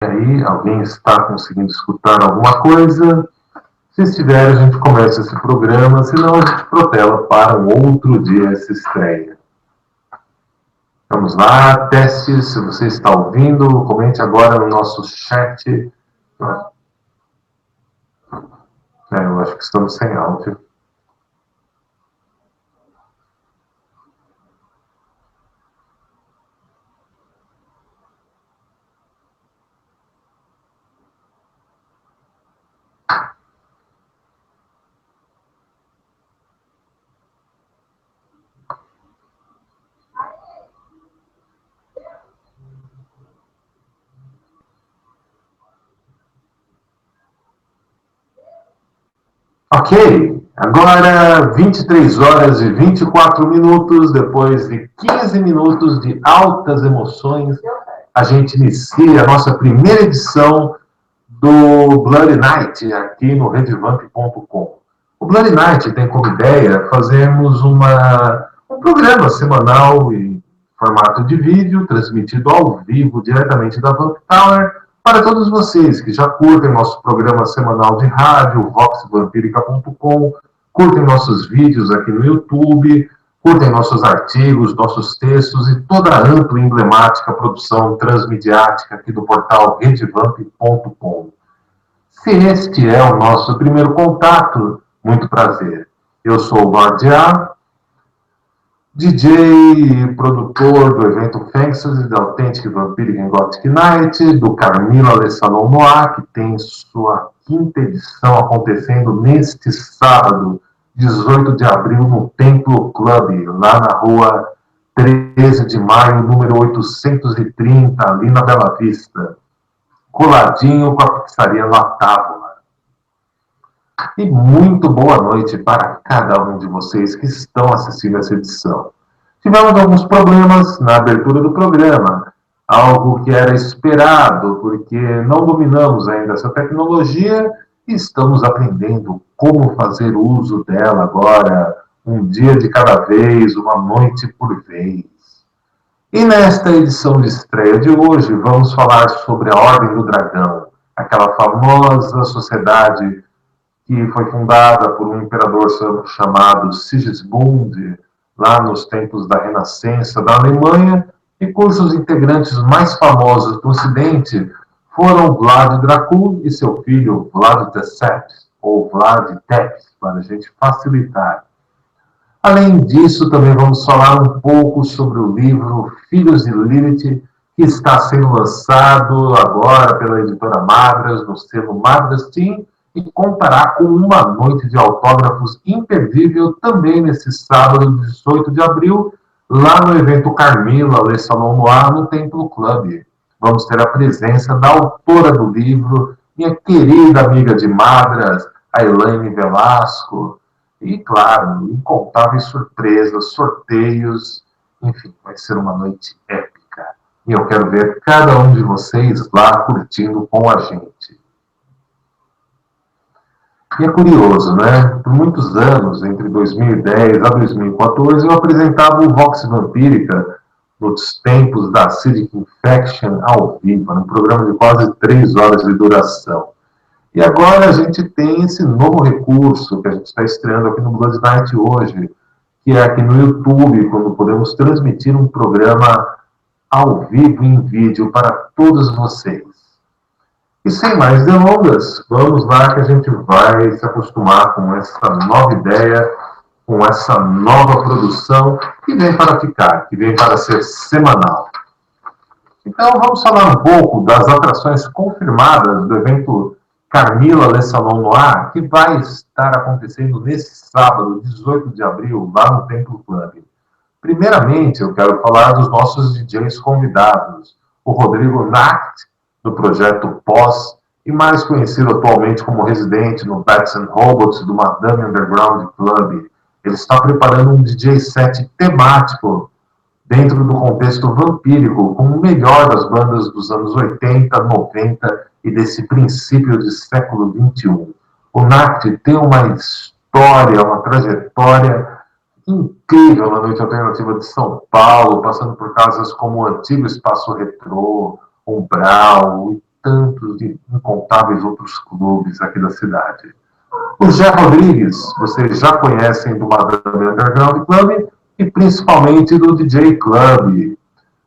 Aí, alguém está conseguindo escutar alguma coisa? Se estiver, a gente começa esse programa, senão a gente protela para um outro dia essa estreia. Vamos lá, teste, se você está ouvindo, comente agora no nosso chat. Eu acho que estamos sem áudio. Ok, agora 23 horas e 24 minutos, depois de 15 minutos de altas emoções, a gente inicia a nossa primeira edição do Bloody Night aqui no redvamp.com. O Bloody Night tem como ideia fazermos um programa semanal em formato de vídeo, transmitido ao vivo diretamente da Vamp Tower, para todos vocês que já curtem nosso programa semanal de rádio, voxvampirica.com, curtem nossos vídeos aqui no YouTube, curtem nossos artigos, nossos textos e toda a ampla e emblemática produção transmediática aqui do portal redvamp.com. Se este é o nosso primeiro contato, muito prazer. Eu sou o Guardiã, DJ e produtor do evento Fantasy, da Authentic Vampiric and Gothic Night, do Carmilla Le Salon Noir, que tem sua quinta edição acontecendo neste sábado, 18 de abril, no Templo Club, lá na rua 13 de maio, número 830, ali na Bela Vista, coladinho com a pizzaria La Távola. E muito boa noite para cada um de vocês que estão assistindo essa edição. Tivemos alguns problemas na abertura do programa, algo que era esperado, porque não dominamos ainda essa tecnologia e estamos aprendendo como fazer uso dela agora, um dia de cada vez, uma noite por vez. E nesta edição de estreia de hoje, vamos falar sobre a Ordem do Dragão, aquela famosa sociedade que foi fundada por um imperador chamado Sigismund, lá nos tempos da Renascença da Alemanha, e cujos integrantes mais famosos do Ocidente foram Vlad Dracul e seu filho Vlad Tepes, ou Vlad Tepes, para a gente facilitar. Além disso, também vamos falar um pouco sobre o livro Filhos de Lilith, que está sendo lançado agora pela editora Madras, no selo Madras Team, e contará com uma noite de autógrafos imperdível também nesse sábado, 18 de abril, lá no evento Carmilla Le Salon Noir, no Templo Club. Vamos ter a presença da autora do livro, minha querida amiga de Madras, a Elaine Velasco, e, claro, incontáveis surpresas, sorteios, enfim, vai ser uma noite épica. E eu quero ver cada um de vocês lá curtindo com a gente. E é curioso, né? Por muitos anos, entre 2010 a 2014, eu apresentava o Vox Vampírica nos tempos da Acidic Infection ao vivo, um programa de quase 3 horas de duração. E agora a gente tem esse novo recurso que a gente está estreando aqui no Blood Night hoje, que é aqui no YouTube, quando podemos transmitir um programa ao vivo em vídeo para todos vocês. E sem mais delongas, vamos lá que a gente vai se acostumar com essa nova ideia, com essa nova produção que vem para ficar, que vem para ser semanal. Então vamos falar um pouco das atrações confirmadas do evento Carmilla Le Salon Noir, que vai estar acontecendo nesse sábado, 18 de abril, lá no Templo Club. Primeiramente, eu quero falar dos nossos DJs convidados. O Rodrigo Nacht, do projeto Pós, e mais conhecido atualmente como residente no Bats and Robots do Madame Underground Club. Ele está preparando um DJ set temático dentro do contexto vampírico, com o melhor das bandas dos anos 80, 90 e desse princípio de século XXI. O Nacht tem uma história, uma trajetória incrível na noite alternativa de São Paulo, passando por casas como o antigo Espaço Retrô, Umbral, e tantos, de incontáveis outros clubes aqui da cidade. O Jé Rodrigues, vocês já conhecem do Madame Underground Club e principalmente do DJ Club,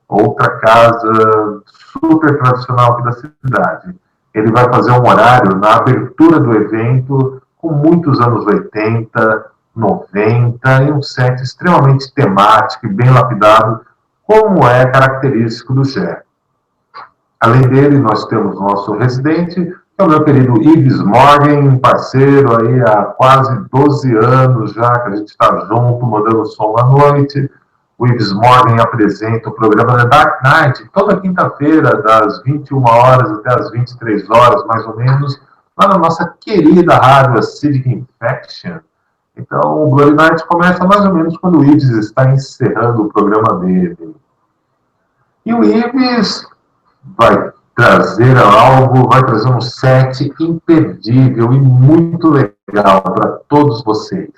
outra casa super tradicional aqui da cidade. Ele vai fazer um horário na abertura do evento com muitos anos 80, 90 e um set extremamente temático e bem lapidado, como é característico do Jé. Além dele, nós temos nosso residente, que é o meu querido Yves Morgan, parceiro aí há quase 12 anos já, que a gente está junto, mandando som à noite. O Yves Morgan apresenta o programa The Dark Night, toda quinta-feira, das 21 horas até as 23 horas, mais ou menos, lá na nossa querida rádio Acidic Infection. Então, o Bloody Night começa mais ou menos quando o Yves está encerrando o programa dele. E o Yves vai trazer algo, vai trazer um set imperdível e muito legal para todos vocês.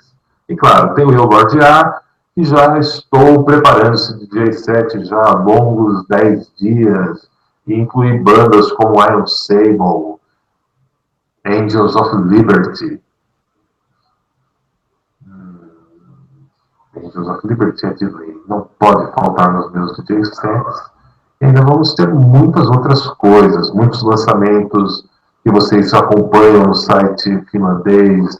E claro, tem o Eu Lorde A, que já estou preparando esse DJ set já há longos 10 dias, e inclui bandas como Iron Sable, Angels of Liberty. Angels of Liberty não pode faltar nos meus DJ sets. E ainda vamos ter muitas outras coisas, muitos lançamentos que vocês acompanham no site finlandês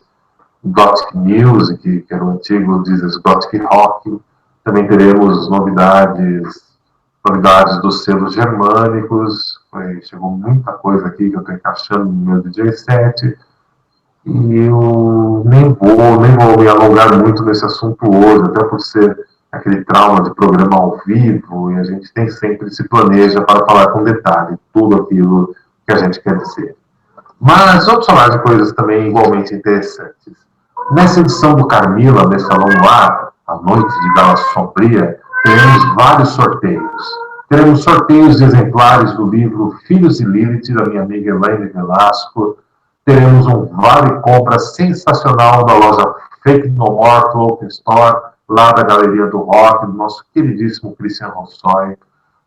Gothic Music, que era o antigo Dizes Gothic Rock. Também teremos novidades dos selos germânicos. Chegou muita coisa aqui que eu estou encaixando no meu DJ set. E eu nem vou me alongar muito nesse assunto hoje, até por ser aquele trauma de programa ao vivo, e a gente nem sempre se planeja para falar com detalhe tudo aquilo que a gente quer dizer. Mas vamos falar de coisas também igualmente interessantes. Nessa edição do Carmila, nesse Salão no Ar, a noite de Gala Sombria, teremos vários sorteios. Teremos sorteios de exemplares do livro Filhos de Lilith, da minha amiga Elaine Velasco. Teremos um vale-compra sensacional da loja Fake No More Open Store, lá da Galeria do Rock, do nosso queridíssimo Christian Rossoy.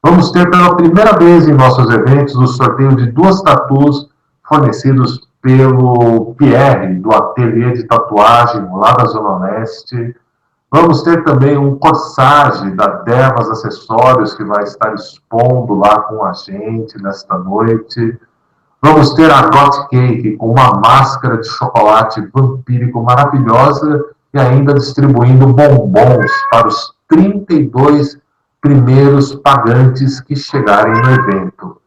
Vamos ter pela primeira vez em nossos eventos o sorteio de 2 tatus fornecidos pelo Pierre, do Ateliê de Tatuagem, lá da Zona Leste. Vamos ter também um corsage da Devas Acessórios, que vai estar expondo lá com a gente nesta noite. Vamos ter a Got Cake, com uma máscara de chocolate vampírico maravilhosa e ainda distribuindo bombons para os 32 primeiros pagantes que chegarem no evento.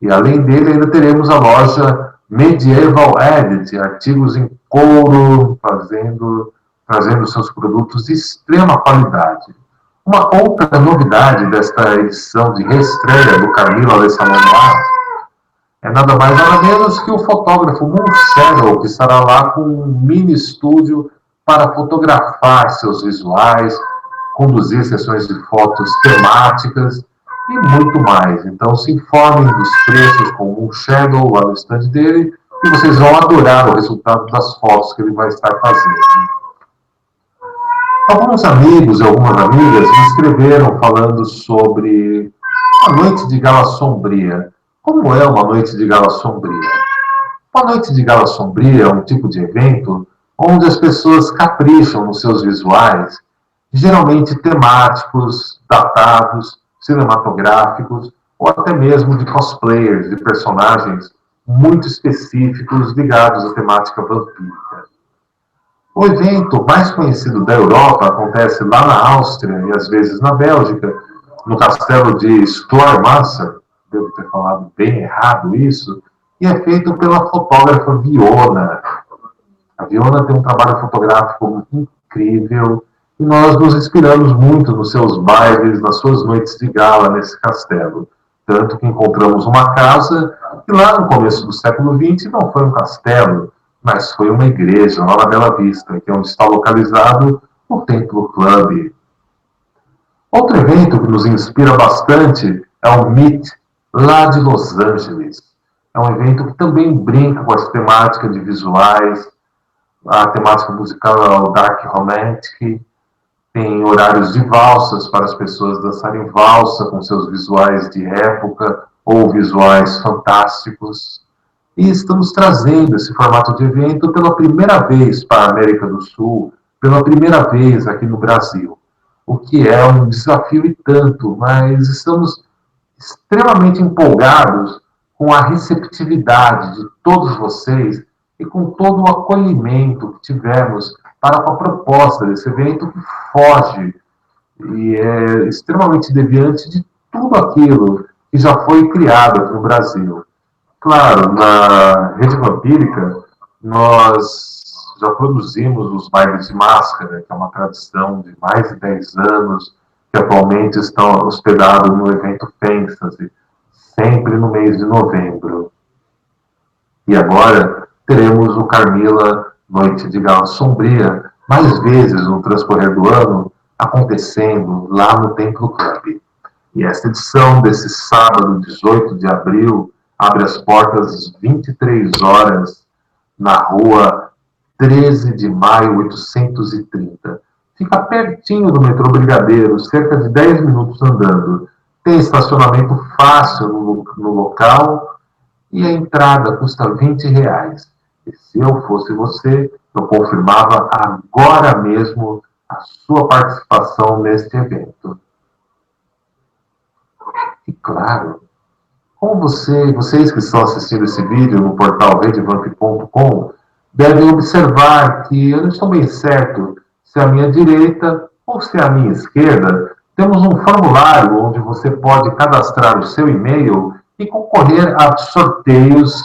E além dele, ainda teremos a loja Medieval Edit, artigos em couro, trazendo seus produtos de extrema qualidade. Uma outra novidade desta edição de reestreia do Carmila Alessandro é nada mais nada menos que o fotógrafo Moon Shadow, que estará lá com um mini estúdio para fotografar seus visuais, conduzir sessões de fotos temáticas e muito mais. Então se informem dos preços com o Moon Shadow lá no stand dele e vocês vão adorar o resultado das fotos que ele vai estar fazendo. Alguns amigos e algumas amigas me escreveram falando sobre a noite de gala sombria. Como é uma noite de gala sombria? Uma noite de gala sombria é um tipo de evento onde as pessoas capricham nos seus visuais, geralmente temáticos, datados, cinematográficos, ou até mesmo de cosplayers, de personagens muito específicos ligados à temática vampírica. O evento mais conhecido da Europa acontece lá na Áustria e às vezes na Bélgica, no castelo de Stormassa, devo ter falado bem errado isso, e é feito pela fotógrafa Viona. A Viona tem um trabalho fotográfico incrível e nós nos inspiramos muito nos seus bailes, nas suas noites de gala nesse castelo. Tanto que encontramos uma casa que lá no começo do século XX não foi um castelo, mas foi uma igreja lá na Bela Vista, que é onde está localizado o Templo Club. Outro evento que nos inspira bastante é o Meet, lá de Los Angeles. É um evento que também brinca com essa temática de visuais, a temática musical é o Dark Romantic, tem horários de valsas para as pessoas dançarem valsa com seus visuais de época, ou visuais fantásticos. E estamos trazendo esse formato de evento pela primeira vez para a América do Sul, pela primeira vez aqui no Brasil, o que é um desafio e tanto, mas estamos extremamente empolgados com a receptividade de todos vocês e com todo o acolhimento que tivemos para com a proposta desse evento que foge e é extremamente deviante de tudo aquilo que já foi criado aqui no Brasil. Claro, na Rede Vampírica, nós já produzimos os bailes de máscara, que é uma tradição de mais de 10 anos, que atualmente estão hospedados no evento Fantasy, sempre no mês de novembro. E agora teremos o Carmila Noite de Gala Sombria, mais vezes no transcorrer do ano, acontecendo lá no Templo Club. E esta edição desse sábado, 18 de abril, abre as portas às 23 horas na rua 13 de maio, 830. Fica pertinho do metrô Brigadeiro, cerca de 10 minutos andando. Tem estacionamento fácil no local e a entrada custa R$ 20. E se eu fosse você, eu confirmava agora mesmo a sua participação neste evento. E claro, como vocês que estão assistindo esse vídeo no portal redevamp.com devem observar que eu não estou bem certo se é a minha direita ou se é a minha esquerda. Temos um formulário onde você pode cadastrar o seu e-mail e concorrer a sorteios,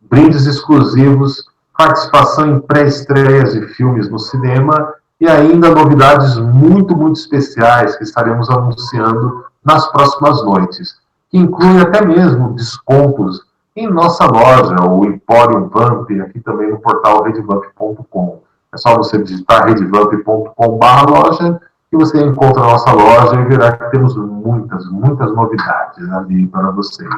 brindes exclusivos, participação em pré-estreias de filmes no cinema e ainda novidades muito, muito especiais que estaremos anunciando nas próximas noites, que inclui até mesmo descontos em nossa loja, o Emporium Vamp, aqui também no portal redevamp.com. É só você digitar redevamp.com/loja e você encontra a nossa loja e verá que temos muitas, muitas novidades ali para vocês.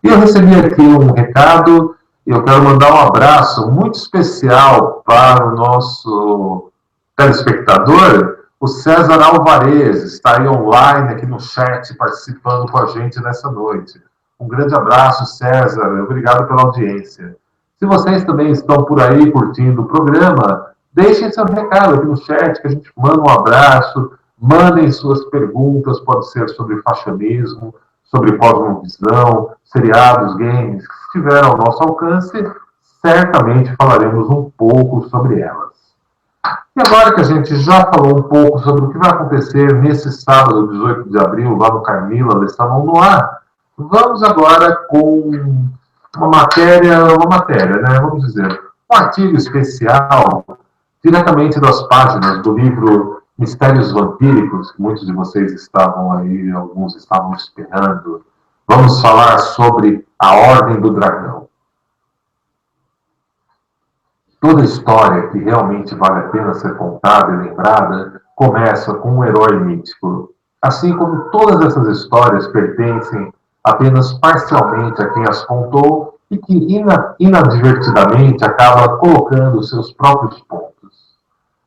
E eu recebi aqui um recado e eu quero mandar um abraço muito especial para o nosso telespectador, o César Alvarez, está aí online aqui no chat participando com a gente nessa noite. Um grande abraço, César. Obrigado pela audiência. Se vocês também estão por aí curtindo o programa, deixem seu recado aqui no chat, que a gente manda um abraço, mandem suas perguntas, pode ser sobre fashionismo, sobre cosmovisão, seriados, games, que estiveram ao nosso alcance, certamente falaremos um pouco sobre elas. E agora que a gente já falou um pouco sobre o que vai acontecer nesse sábado, 18 de abril, lá no Carmila, Le Salon Noir, vamos agora com uma matéria, né? Vamos dizer, um artigo especial, diretamente das páginas do livro Mistérios Vampíricos, que muitos de vocês estavam aí, alguns estavam esperando. Vamos falar sobre a Ordem do Dragão. Toda história que realmente vale a pena ser contada e lembrada começa com um herói mítico. Assim como todas essas histórias pertencem apenas parcialmente a quem as contou e que inadvertidamente acaba colocando seus próprios pontos.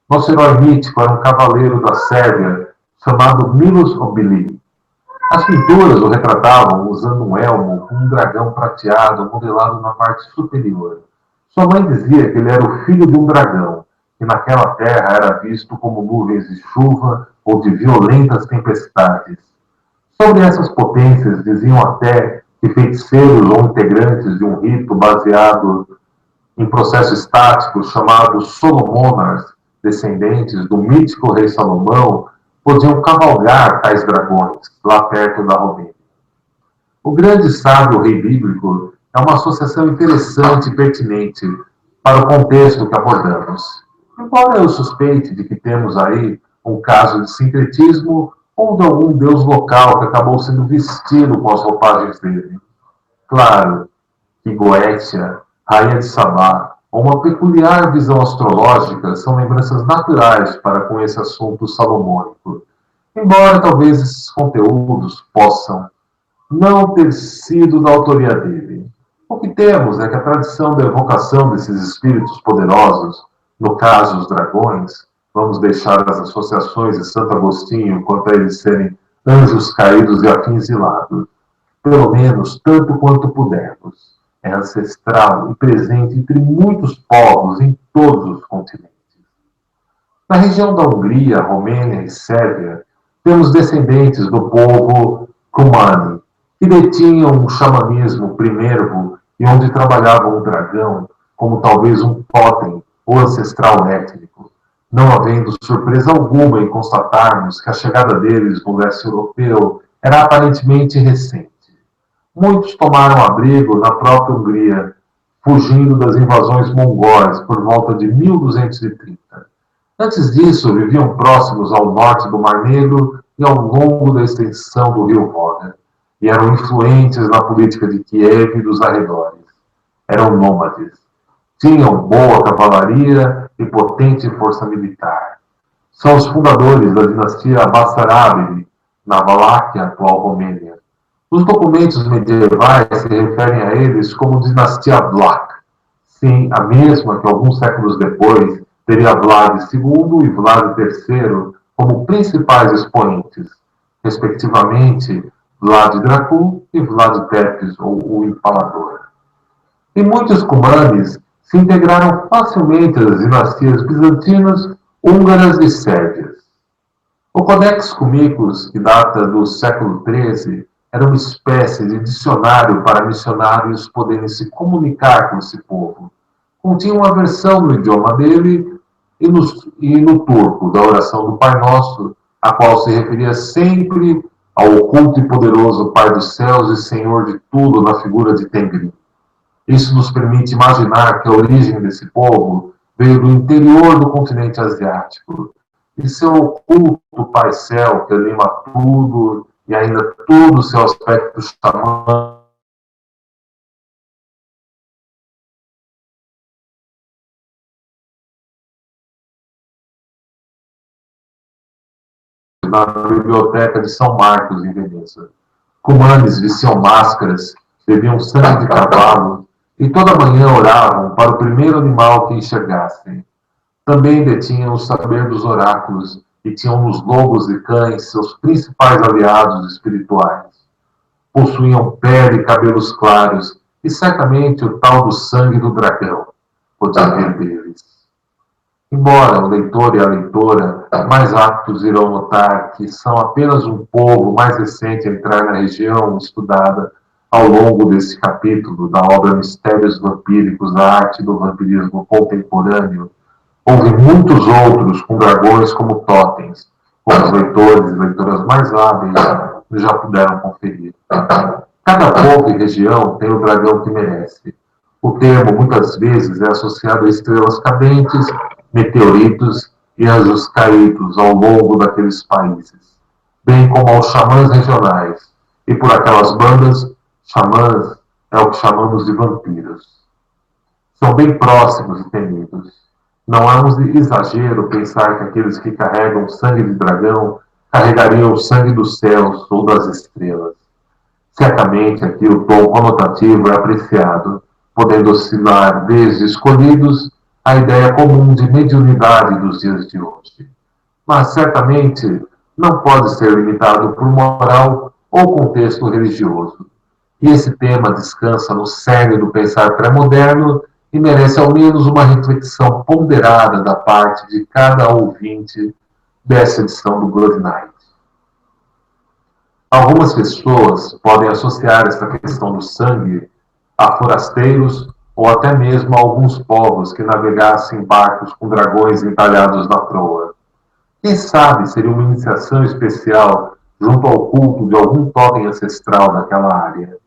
Nosso herói mítico era um cavaleiro da Sérvia chamado Milos Obili. As pinturas o retratavam usando um elmo com um dragão prateado modelado na parte superior. Sua mãe dizia que ele era o filho de um dragão, que naquela terra era visto como nuvens de chuva ou de violentas tempestades. Sobre essas potências diziam até que feiticeiros ou integrantes de um rito baseado em processo estático chamado Solomonars, descendentes do mítico rei Salomão, podiam cavalgar tais dragões lá perto da Romênia. O grande sábio rei bíblico é uma associação interessante e pertinente para o contexto que abordamos. Embora eu suspeite de que temos aí um caso de sincretismo ou de algum deus local que acabou sendo vestido com as roupagens dele. Claro que Goétia, rainha de Sabá, ou uma peculiar visão astrológica são lembranças naturais para com esse assunto salomônico, embora talvez esses conteúdos possam não ter sido da autoria dele. O que temos é que a tradição da evocação desses espíritos poderosos, no caso os dragões, vamos deixar as associações de Santo Agostinho quanto a eles serem anjos caídos e afins de lado. pelo menos tanto quanto pudermos. É ancestral e presente entre muitos povos em todos os continentes. Na região da Hungria, Romênia e Sérvia, temos descendentes do povo Cumani, que detinham um xamanismo primeiro e onde trabalhavam o dragão como talvez um totem ou ancestral étnico, não havendo surpresa alguma em constatarmos que a chegada deles no leste europeu era aparentemente recente. Muitos tomaram abrigo na própria Hungria, fugindo das invasões mongóis por volta de 1230. Antes disso, viviam próximos ao norte do Mar Negro e ao longo da extensão do rio Volga, e eram influentes na política de Kiev e dos arredores. Eram nômades. Tinham boa cavalaria e potente força militar. São os fundadores da dinastia Bassarábide, na Valáquia, atual Romênia. Os documentos medievais se referem a eles como dinastia Vlach, sim, a mesma que alguns séculos depois teria Vlad II e Vlad III como principais expoentes, respectivamente Vlad Dracul e Vlad Tepes, ou o Empalador. E muitos cumanes se integraram facilmente às dinastias bizantinas, húngaras e sérvias. O Codex Cumicus, que data do século XIII, era uma espécie de dicionário para missionários poderem se comunicar com esse povo. Continha uma versão no idioma dele e no turco, da oração do Pai Nosso, a qual se referia sempre ao oculto e poderoso Pai dos céus e Senhor de tudo na figura de Tengri. Isso nos permite imaginar que a origem desse povo veio do interior do continente asiático, e seu oculto Pai Céu, que anima tudo e ainda todo o seu aspecto xamã, na biblioteca de São Marcos, em Veneza. Cumanes vestiam máscaras, bebiam sangue de cavalo e toda manhã oravam para o primeiro animal que enxergassem. Também detinham o saber dos oráculos e tinham nos lobos e cães seus principais aliados espirituais. Possuíam pele e cabelos claros e certamente o tal do sangue do dragão podia vir deles. Embora o leitor e a leitora mais aptos irão notar que são apenas um povo mais recente a entrar na região estudada ao longo desse capítulo da obra Mistérios Vampíricos, a arte do vampirismo contemporâneo, houve muitos outros com dragões como totens, como os leitores e leitoras mais hábeis já puderam conferir. Cada povo e região tem o dragão que merece. O termo, muitas vezes, é associado a estrelas cadentes, meteoritos e anjos caídos ao longo daqueles países, bem como aos xamãs regionais. E por aquelas bandas, xamãs é o que chamamos de vampiros. São bem próximos e temidos. Não é um exagero pensar que aqueles que carregam sangue de dragão carregariam o sangue dos céus ou das estrelas. Certamente aqui o tom conotativo é apreciado, podendo oscilar desde escolhidos à ideia comum de mediunidade dos dias de hoje. Mas certamente não pode ser limitado por moral ou contexto religioso. E esse tema descansa no cerne do pensar pré-moderno e merece ao menos uma reflexão ponderada da parte de cada ouvinte dessa edição do Blood Night. Algumas pessoas podem associar esta questão do sangue a forasteiros ou até mesmo a alguns povos que navegassem em barcos com dragões entalhados na proa. Quem sabe seria uma iniciação especial junto ao culto de algum totem ancestral daquela área.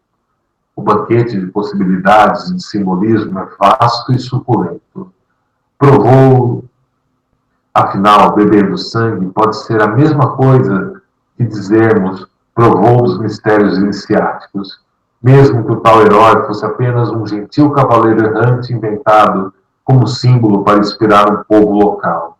O banquete de possibilidades e de simbolismo é vasto e suculento. Provou, afinal, bebendo sangue pode ser a mesma coisa que dizermos provou dos mistérios iniciáticos, mesmo que o tal herói fosse apenas um gentil cavaleiro errante inventado como símbolo para inspirar um povo local.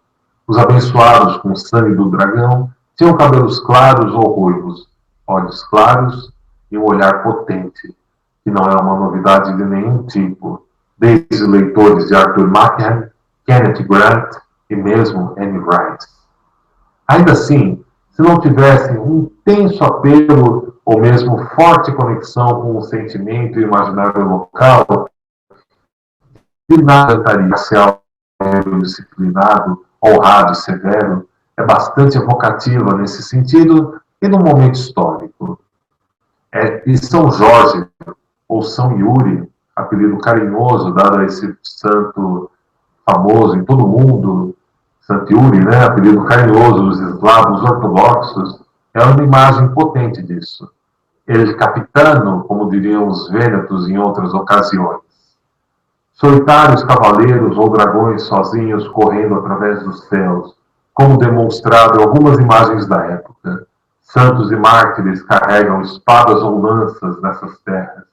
Os abençoados com o sangue do dragão tinham cabelos claros ou ruivos, olhos claros e um olhar potente, que não é uma novidade de nenhum tipo, desde leitores de Arthur Machen, Kenneth Grant e mesmo Anne Rice. Ainda assim, se não tivessem um intenso apelo ou mesmo forte conexão com o sentimento e o imaginário local, de nada estaria ser disciplinado, honrado e severo, é bastante evocativa nesse sentido e no momento histórico. E São Jorge, ou São Yuri, apelido carinhoso dado a esse santo famoso em todo o mundo, Santo Yuri, né, apelido carinhoso dos eslavos ortodoxos, é uma imagem potente disso. Ele capitano, como diriam os vênetos em outras ocasiões. Solitários cavaleiros ou dragões sozinhos correndo através dos céus, como demonstrado em algumas imagens da época. Santos e mártires carregam espadas ou lanças nessas terras,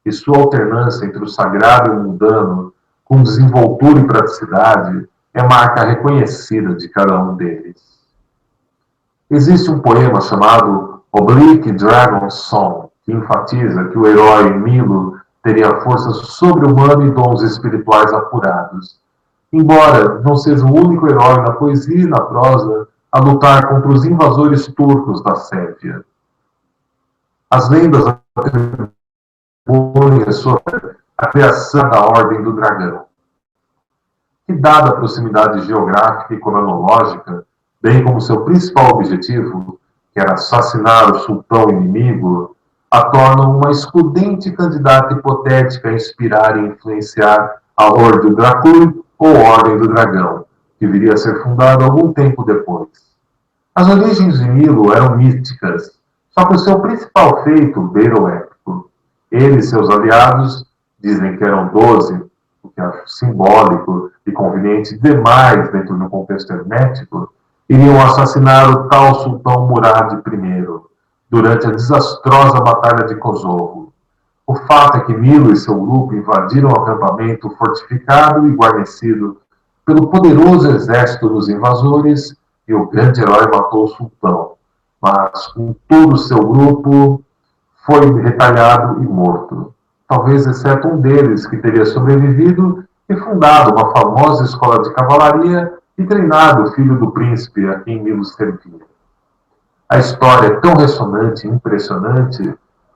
e sua alternância entre o sagrado e o mundano, com desenvoltura e praticidade, é marca reconhecida de cada um deles. Existe um poema chamado Oblique Dragon Song, que enfatiza que o herói Milo teria força sobre-humana e dons espirituais apurados, embora não seja o único herói na poesia e na prosa a lutar contra os invasores turcos da Sérvia. As lendas atribuem a criação da Ordem do Dragão, que, dada a proximidade geográfica e cronológica, bem como seu principal objetivo, que era assassinar o sultão inimigo, a tornam uma excludente candidata hipotética a inspirar e influenciar a Ordem do Drácula ou Ordem do Dragão, que viria a ser fundada algum tempo depois. As origens de Milo eram místicas, só que o seu principal feito beira o épico. Ele e seus aliados dizem que eram 12, o que é simbólico e conveniente demais dentro do contexto hermético, iriam assassinar o tal sultão Murad I, durante a desastrosa Batalha de Kosovo. O fato é que Milo e seu grupo invadiram o acampamento fortificado e guarnecido pelo poderoso exército dos invasores e o grande herói matou o sultão, mas com todo o seu grupo foi retalhado e morto. Talvez exceto um deles, que teria sobrevivido e fundado uma famosa escola de cavalaria e treinado o filho do príncipe a quem Milo servia. A história é tão ressonante e impressionante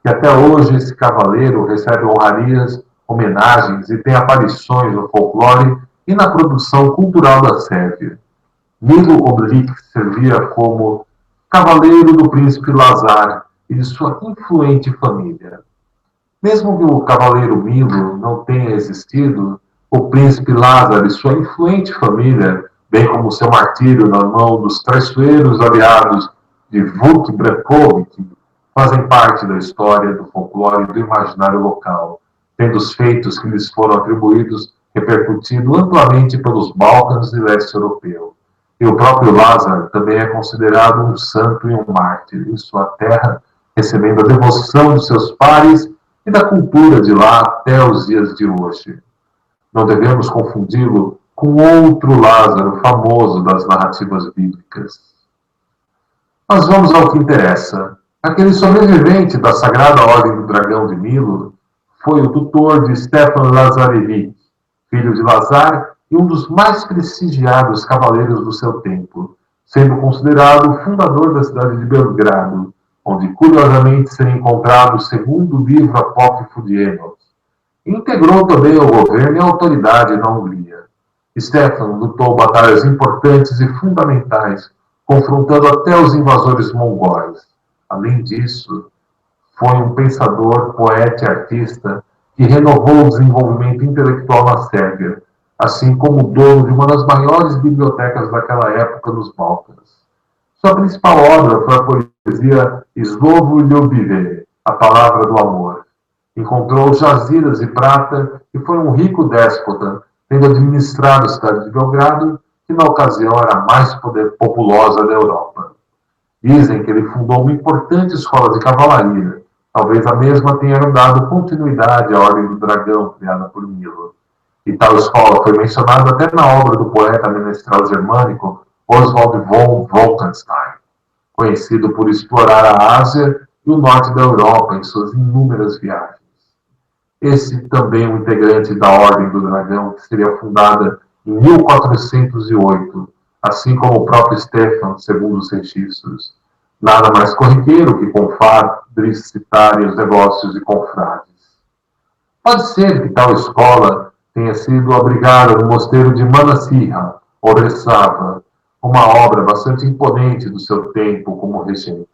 que até hoje esse cavaleiro recebe honrarias, homenagens e tem aparições no folclore e na produção cultural da Sérvia. Milo Oblique servia como cavaleiro do príncipe Lazar e de sua influente família. Mesmo que o cavaleiro Milo não tenha existido, o príncipe Lazar e sua influente família, bem como seu martírio na mão dos traiçoeiros aliados de Vuk Brankovic, fazem parte da história, do folclore e do imaginário local, tendo os feitos que lhes foram atribuídos repercutido amplamente pelos Balcãs e leste europeu. E o próprio Lazar também é considerado um santo e um mártir em sua terra, recebendo a devoção de seus pares e da cultura de lá até os dias de hoje. Não devemos confundi-lo com outro Lázaro famoso das narrativas bíblicas. Mas vamos ao que interessa. Aquele sobrevivente da Sagrada Ordem do Dragão de Milo foi o tutor de Stefan Lazarevic, filho de Lazar e um dos mais prestigiados cavaleiros do seu tempo, sendo considerado o fundador da cidade de Belgrado, onde curiosamente seria encontrado o segundo livro apócrifo de Enoch. Integrou também o governo e a autoridade na Hungria. Stefan lutou batalhas importantes e fundamentais, confrontando até os invasores mongóis. Além disso, foi um pensador, poeta e artista que renovou o desenvolvimento intelectual na Sérvia, assim como dono de uma das maiores bibliotecas daquela época nos Balcãs. Sua principal obra foi a poesia Slovo Ljubive, a palavra do amor. Encontrou jazidas de prata e foi um rico déspota, tendo administrado a cidade de Belgrado, que na ocasião era a mais populosa da Europa. Dizem que ele fundou uma importante escola de cavalaria. Talvez a mesma tenha dado continuidade à Ordem do Dragão, criada por Milo. E tal escola foi mencionada até na obra do poeta menestral germânico Oswald von Wolkenstein, conhecido por explorar a Ásia e o norte da Europa em suas inúmeras viagens. Esse também é um integrante da Ordem do Dragão, que seria fundada em 1408, assim como o próprio Stefan, segundo os registros. Nada mais corriqueiro que confrades citarem os negócios de confrades. Pode ser que tal escola tenha sido abrigada no mosteiro de Manasirra, ou Ressava, uma obra bastante imponente do seu tempo como regente.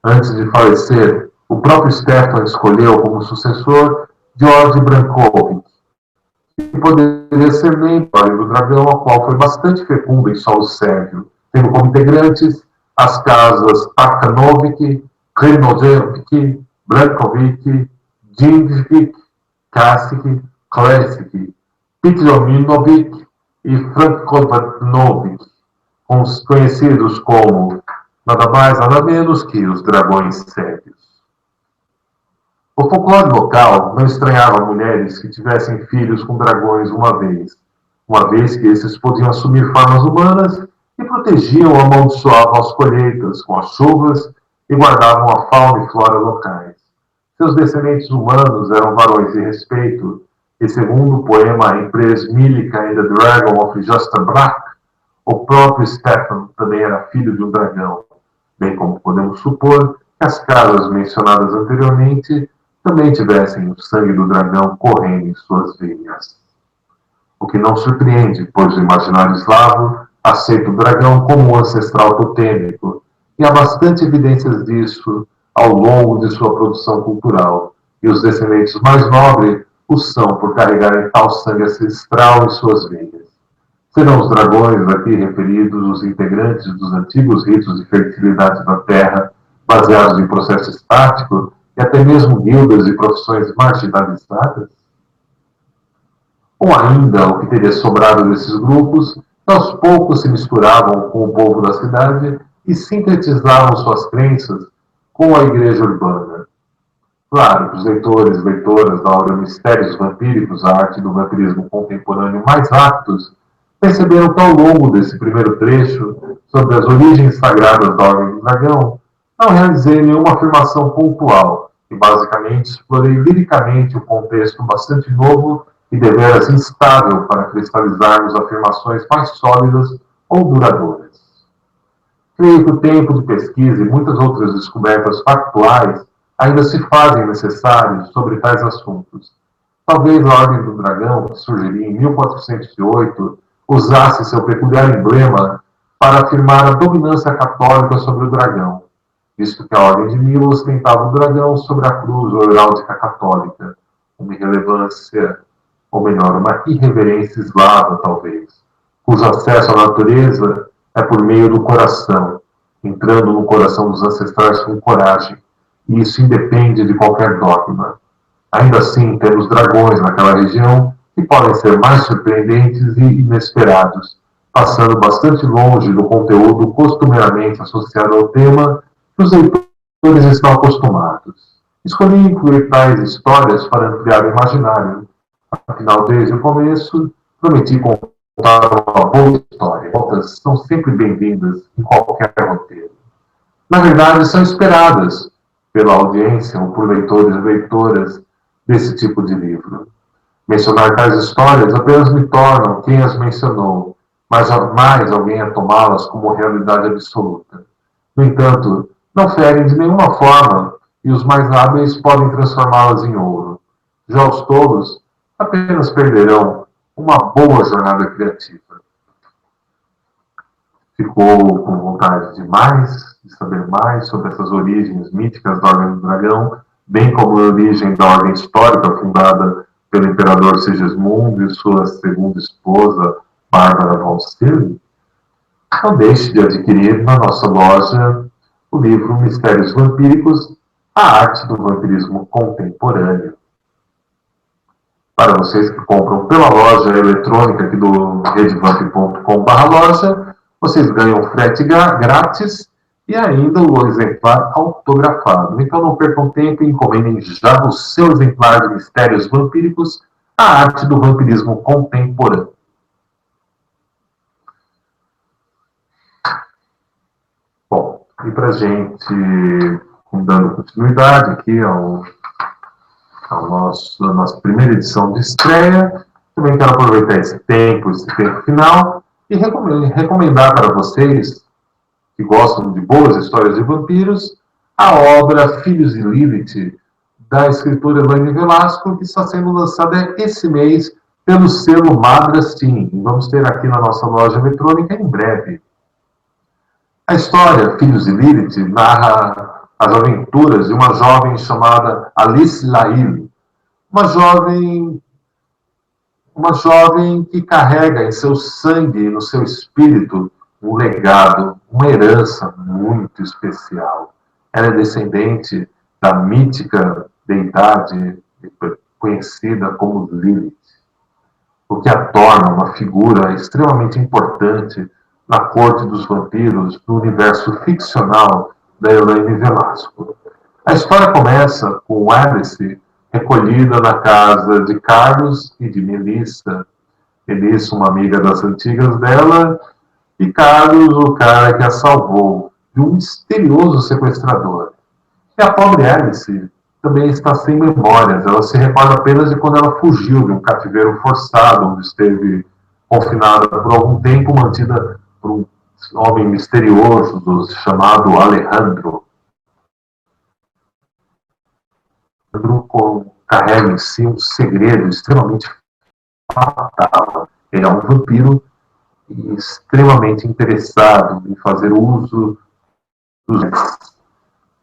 Antes de falecer, o próprio Stefan escolheu como sucessor George Brankovic, que poderia ser membro do Dragão, a qual foi bastante fecunda em solo sérvio, tendo como integrantes as casas Arkanovic, Krenojevic, Brankovic, Djindvik, Kasic, Klesic, Pitlominovic e Frankovanovic, conhecidos como nada mais, nada menos que os dragões sérvios. O folclore local não estranhava mulheres que tivessem filhos com dragões uma vez que esses podiam assumir formas humanas e protegiam ou amaldiçoavam as colheitas com as chuvas e guardavam a fauna e flora locais. Seus descendentes humanos eram varões de respeito, e segundo o poema Empresa Milica and the Dragon of Jastabrak, o próprio Stefan também era filho de um dragão, bem como podemos supor que as casas mencionadas anteriormente também tivessem o sangue do dragão correndo em suas veias. O que não surpreende, pois o imaginário eslavo aceita o dragão como um ancestral totêmico, e há bastante evidências disso ao longo de sua produção cultural, e os descendentes mais nobres o são por carregarem tal sangue ancestral em suas veias. Serão os dragões aqui referidos os integrantes dos antigos ritos de fertilidade da terra, baseados em processo estático, e até mesmo guildas e profissões marginalizadas? Ou ainda, o que teria sobrado desses grupos, que aos poucos se misturavam com o povo da cidade e sintetizavam suas crenças com a igreja urbana. Claro que os leitores e leitoras da obra Mistérios Vampíricos, a arte do vampirismo contemporâneo mais aptos, perceberam que ao longo desse primeiro trecho, sobre as origens sagradas da Ordem do Dragão, não realizei nenhuma afirmação pontual, e basicamente explorei liricamente um contexto bastante novo e deveras instável para cristalizarmos afirmações mais sólidas ou duradouras. Creio que o tempo de pesquisa e muitas outras descobertas factuais ainda se fazem necessários sobre tais assuntos. Talvez a Ordem do Dragão, que surgiria em 1408, usasse seu peculiar emblema para afirmar a dominância católica sobre o dragão, visto que a Ordem de Milo ostentava o dragão sobre a cruz heráldica católica, uma irrelevância, ou melhor, uma irreverência eslava, talvez, cujo acesso à natureza é por meio do coração, entrando no coração dos ancestrais com coragem, e isso independe de qualquer dogma. Ainda assim, temos dragões naquela região que podem ser mais surpreendentes e inesperados, passando bastante longe do conteúdo costumeiramente associado ao tema que os leitores estão acostumados. Escolhi incluir tais histórias para ampliar o imaginário. Afinal, desde o começo, prometi contar uma boa história. Voltas são sempre bem-vindas em qualquer roteiro. Na verdade, são esperadas pela audiência ou por leitores e leitoras desse tipo de livro. Mencionar tais histórias apenas me tornam quem as mencionou, mas jamais alguém a tomá-las como realidade absoluta. No entanto, não ferem de nenhuma forma e os mais hábeis podem transformá-las em ouro. Já os tolos apenas perderão uma boa jornada criativa. Ficou com vontade de saber mais sobre essas origens míticas da Ordem do Dragão, bem como a origem da ordem histórica fundada pelo imperador Sigismundo e sua segunda esposa, Bárbara von Stirling? Não deixe de adquirir na nossa loja o livro Mistérios Vampíricos, a arte do vampirismo contemporâneo. Para vocês que compram pela loja eletrônica aqui do redvamp.com/loja, vocês ganham frete grátis e ainda o exemplar autografado. Então não percam tempo e encomendem já o seu exemplar de Mistérios Vampíricos, a arte do vampirismo contemporâneo. Bom, e para a gente, dando continuidade aqui a nossa primeira edição de estreia, também quero aproveitar esse tempo final, e recomendar para vocês que gostam de boas histórias de vampiros, a obra Filhos de Lilith, da escritora Elaine Velasco, que está sendo lançada esse mês pelo selo Madrastim. Vamos ter aqui na nossa loja eletrônica em breve. A história Filhos de Lilith narra as aventuras de uma jovem chamada Alice Lail, uma jovem que carrega em seu sangue e no seu espírito um legado, uma herança muito especial. Ela é descendente da mítica deidade conhecida como Lilith, o que a torna uma figura extremamente importante na corte dos vampiros, no universo ficcional da Elaine Velasco. A história começa com Alice recolhida na casa de Carlos e de Melissa. Melissa, uma amiga das antigas dela, e Carlos, o cara que a salvou de um misterioso sequestrador. E a pobre Alice também está sem memórias. Ela se recorda apenas de quando ela fugiu de um cativeiro forçado, onde esteve confinada por algum tempo, mantida por um homem misterioso chamado Alejandro. Carrega em si um segredo extremamente fatal. Ele é um vampiro e extremamente interessado em fazer uso dos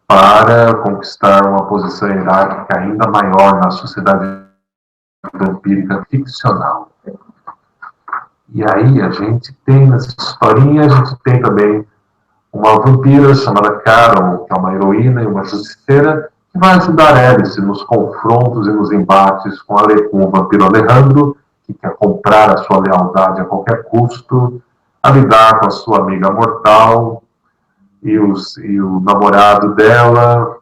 para conquistar uma posição hierárquica ainda maior na sociedade vampírica ficcional. E aí a gente tem nessa historinha, a gente tem também uma vampira chamada Carol, que é uma heroína e uma justiceira, que vai ajudar Alice nos confrontos e nos embates com o vampiro Alejandro, que quer comprar a sua lealdade a qualquer custo, a lidar com a sua amiga mortal e o namorado dela,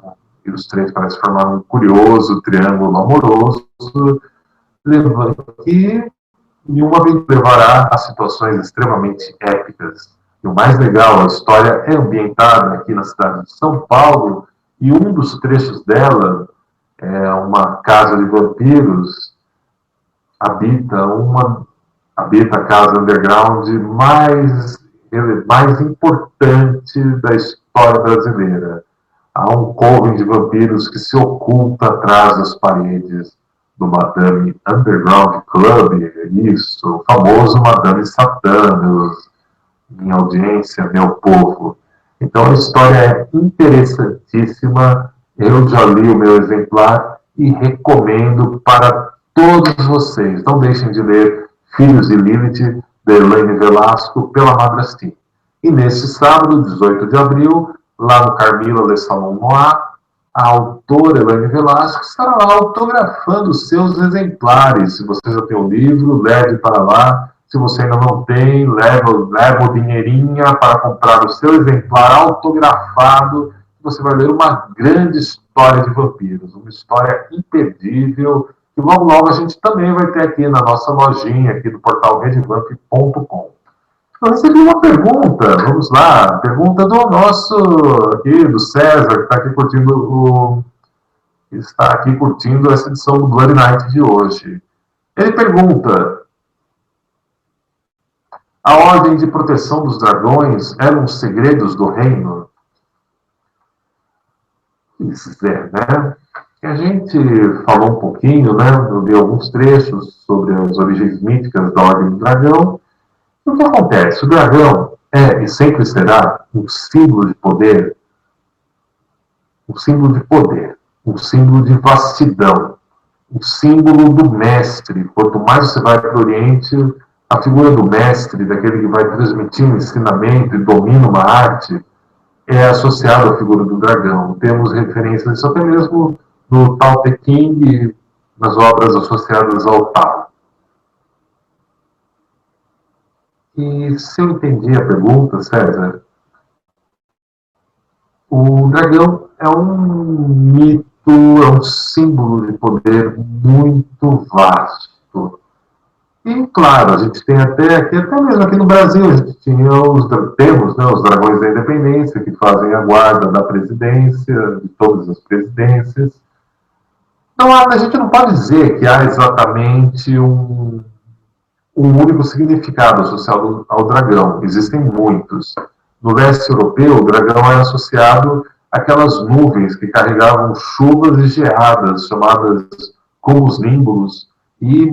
e os três parecem formar um curioso triângulo amoroso, que nenhuma vez levará a situações extremamente épicas. E o mais legal, a história é ambientada aqui na cidade de São Paulo, e um dos trechos dela é uma casa de vampiros, habita a casa underground mais importante da história brasileira. Há um coven de vampiros que se oculta atrás das paredes do Madame Underground Club, isso, o famoso Madame Satã, em audiência, meu povo. Então a história é interessantíssima, eu já li o meu exemplar e recomendo para todos vocês. Não deixem de ler Filhos de Lilith, de Elaine Velasco, pela Madrastim. E neste sábado, 18 de abril, lá no Carmila Le Salon Noir, a autora Elaine Velasco estará lá autografando seus exemplares. Se você já tem o livro, leve para lá. Se você ainda não tem, leva o dinheirinho para comprar o seu exemplar autografado. Você vai ler uma grande história de vampiros, uma história imperdível, que logo logo a gente também vai ter aqui na nossa lojinha, aqui do portal redevamp.com. Eu recebi uma pergunta, vamos lá, pergunta do nosso, aqui, do César, que está aqui curtindo essa edição do Bloody Night de hoje. Ele pergunta: a ordem de proteção dos dragões eram os segredos do reino? Isso é, né? A gente falou um pouquinho, né, de alguns trechos sobre as origens míticas da Ordem do Dragão. O que acontece? O dragão é e sempre será um símbolo de poder, um símbolo de poder, um símbolo de vastidão, um símbolo do mestre. Quanto mais você vai para o Oriente, a figura do mestre, daquele que vai transmitir um ensinamento e domina uma arte, é associada à figura do dragão. Temos referências disso até mesmo no Tao Te Ching, nas obras associadas ao Tao. E se eu entendi a pergunta, César, o dragão é um mito, é um símbolo de poder muito vasto. E, claro, a gente tem até mesmo aqui no Brasil, a gente temos, né, os dragões da independência, que fazem a guarda da presidência, de todas as presidências. Então, a gente não pode dizer que há exatamente um único significado associado ao dragão. Existem muitos. no leste europeu, o dragão era associado àquelas nuvens que carregavam chuvas e geadas, chamadas cumulonimbus, e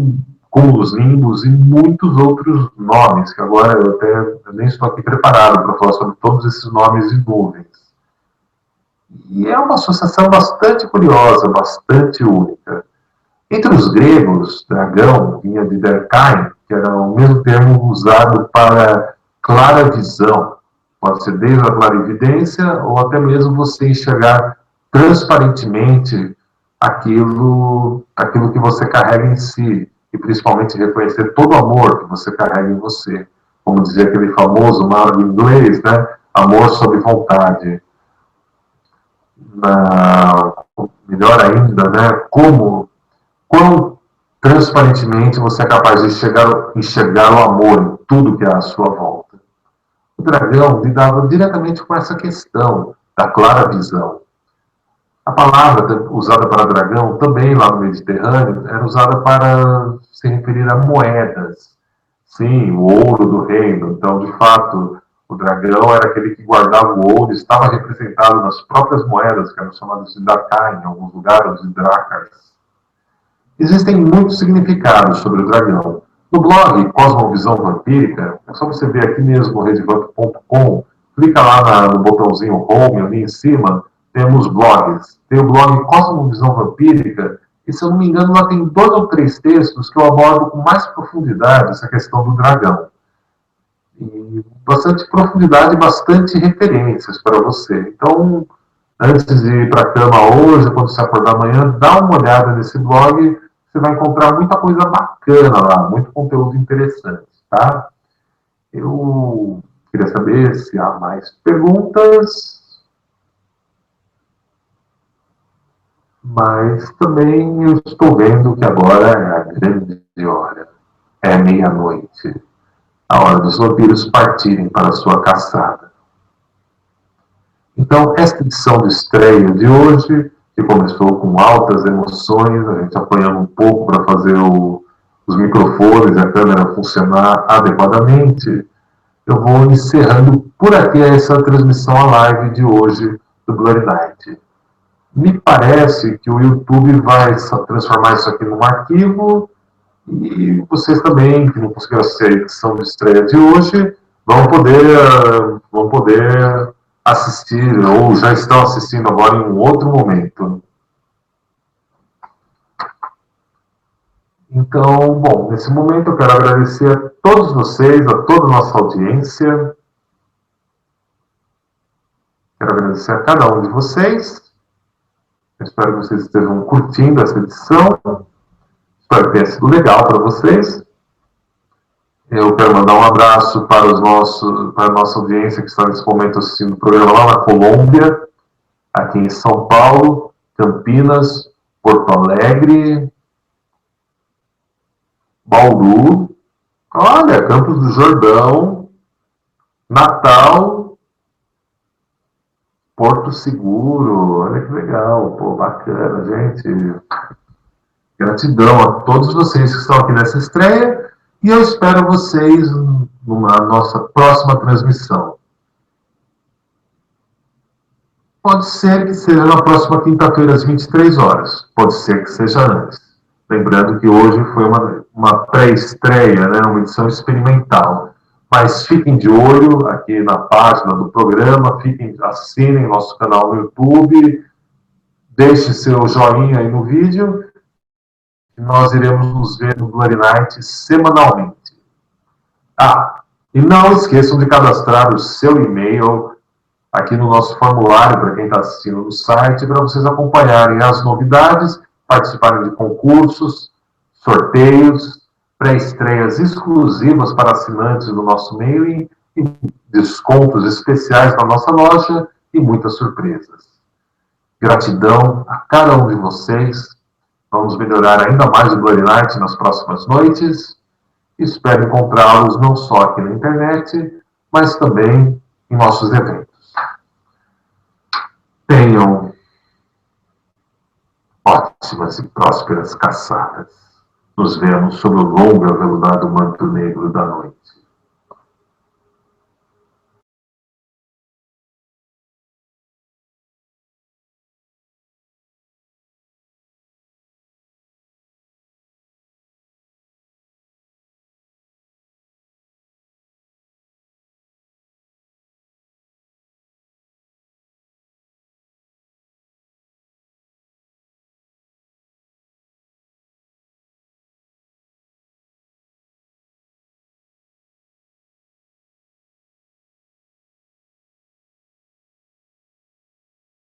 muitos outros nomes, que agora eu nem estou aqui preparado para falar sobre todos esses nomes de nuvens. E é uma associação bastante curiosa, bastante única. Entre os gregos, dragão vinha de derkain, que era o mesmo termo usado para clara visão. Pode ser desde a clarividência ou até mesmo você enxergar transparentemente aquilo que você carrega em si, e principalmente reconhecer todo o amor que você carrega em você. Como dizia aquele famoso mago inglês, né? Amor sob vontade. Melhor ainda, né? Quão transparentemente você é capaz de enxergar o amor em tudo que é à sua volta. O dragão lidava diretamente com essa questão da clara visão. A palavra usada para dragão, também lá no Mediterrâneo, era usada para se referir a moedas. Sim, o ouro do reino. Então, de fato, o dragão era aquele que guardava o ouro, estava representado nas próprias moedas, que eram chamadas de dakai, em alguns lugares, de dracas. Existem muitos significados sobre o dragão. No blog Cosmovisão Vampírica, é só você ver aqui mesmo, redvamp.com, clica lá no botãozinho Home, ali em cima, temos blogs. Tem o blog Cosmovisão Vampírica, e se eu não me engano, lá tem 2 ou 3 textos que eu abordo com mais profundidade essa questão do dragão. E bastante profundidade e bastante referências para você. Então, antes de ir para a cama hoje, quando você acordar amanhã, dá uma olhada nesse blog, você vai encontrar muita coisa bacana lá, muito conteúdo interessante, tá? Eu queria saber se há mais perguntas, mas também eu estou vendo que agora é a grande hora, é meia-noite, a hora dos vampiros partirem para a sua caçada. Então, esta edição de estreia de hoje, que começou com altas emoções, a gente apanhando um pouco para fazer os microfones e a câmera funcionar adequadamente, eu vou encerrando por aqui essa transmissão à live de hoje do Bloody Night. Me parece que o YouTube vai transformar isso aqui num arquivo e vocês também, que não conseguiram assistir a edição de estreia de hoje, vão poder assistir, ou já estão assistindo agora em um outro momento. Então, bom, nesse momento eu quero agradecer a todos vocês, a toda a nossa audiência. Quero agradecer a cada um de vocês. Eu espero que vocês estejam curtindo essa edição. Espero que tenha sido legal para vocês. Eu quero mandar um abraço para a nossa audiência que está nesse momento assistindo o programa lá na Colômbia, aqui em São Paulo, Campinas, Porto Alegre, Bauru, olha, Campos do Jordão, Natal, Porto Seguro, olha que legal, pô, bacana, gente. Gratidão a todos vocês que estão aqui nessa estreia e eu espero vocês numa nossa próxima transmissão. Pode ser que seja na próxima quinta-feira, às 23 horas. Pode ser que seja antes. Lembrando que hoje foi uma pré-estreia, né, uma edição experimental. Mas fiquem de olho aqui na página do programa, assinem nosso canal no YouTube, deixe seu joinha aí no vídeo, e nós iremos nos ver no Bloody Night semanalmente. E não esqueçam de cadastrar o seu e-mail aqui no nosso formulário, para quem está assistindo no site, para vocês acompanharem as novidades, participarem de concursos, sorteios, pré-estreias exclusivas para assinantes do nosso mailing, e descontos especiais na nossa loja e muitas surpresas. Gratidão a cada um de vocês. Vamos melhorar ainda mais o Bloody Night nas próximas noites. Espero encontrá-los não só aqui na internet, mas também em nossos eventos. Tenham ótimas e prósperas caçadas. Nos vemos sob o longo e aveludado manto negro da noite.